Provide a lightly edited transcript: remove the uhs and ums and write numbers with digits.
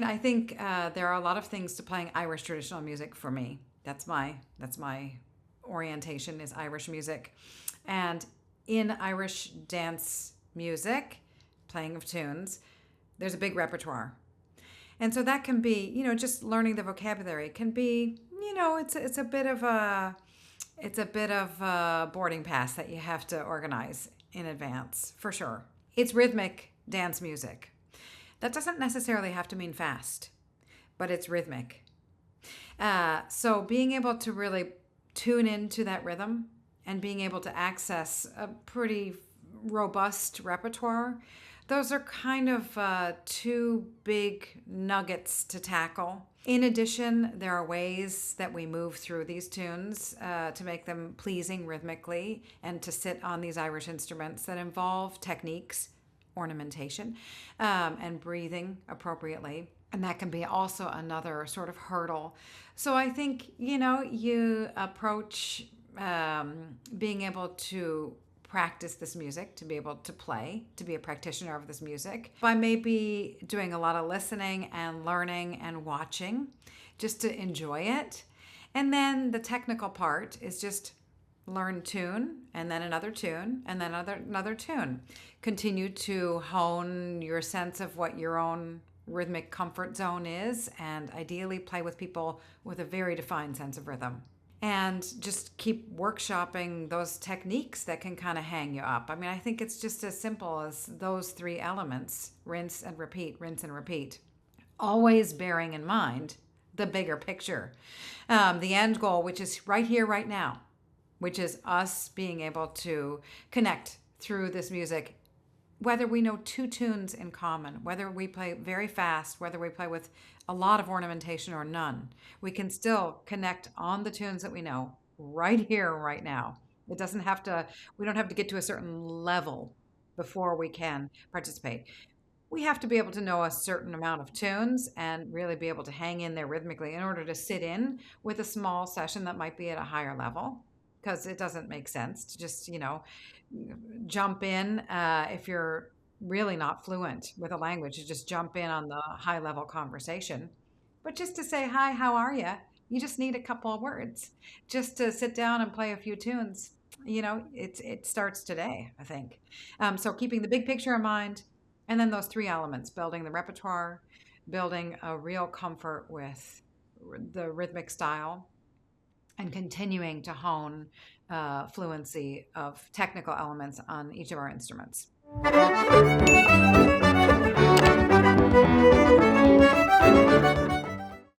I think there are a lot of things to playing Irish traditional music for me. That's my orientation is Irish music, and in Irish dance music, playing of tunes, there's a big repertoire, and so that can be just learning the vocabulary can be it's a bit of a boarding pass that you have to organize in advance for sure. It's rhythmic dance music. That doesn't necessarily have to mean fast, but it's rhythmic. So being able to really tune into that rhythm and being able to access a pretty robust repertoire, those are kind of two big nuggets to tackle. In addition, there are ways that we move through these tunes to make them pleasing rhythmically and to sit on these Irish instruments that involve techniques, ornamentation, and breathing appropriately. And that can be also another sort of hurdle. So I think, you approach being able to practice this music, to be able to play, to be a practitioner of this music by maybe doing a lot of listening and learning and watching just to enjoy it. And then the technical part is just learn tune and then another tune and then another tune. Continue to hone your sense of what your own rhythmic comfort zone is, and ideally play with people with a very defined sense of rhythm. And just keep workshopping those techniques that can kind of hang you up. I mean, I think it's just as simple as those three elements: rinse and repeat, rinse and repeat. Always bearing in mind the bigger picture, the end goal, which is right here, right now, which is us being able to connect through this music, whether we know two tunes in common, whether we play very fast, whether we play with a lot of ornamentation or none, we can still connect on the tunes that we know right here, right now. We don't have to get to a certain level before we can participate. We have to be able to know a certain amount of tunes and really be able to hang in there rhythmically in order to sit in with a small session that might be at a higher level, because it doesn't make sense to just, jump in if you're really not fluent with a language, to just jump in on the high level conversation. But just to say, hi, how are you? You just need a couple of words just to sit down and play a few tunes. It starts today, I think. So keeping the big picture in mind, and then those three elements: building the repertoire, building a real comfort with the rhythmic style, and continuing to hone fluency of technical elements on each of our instruments.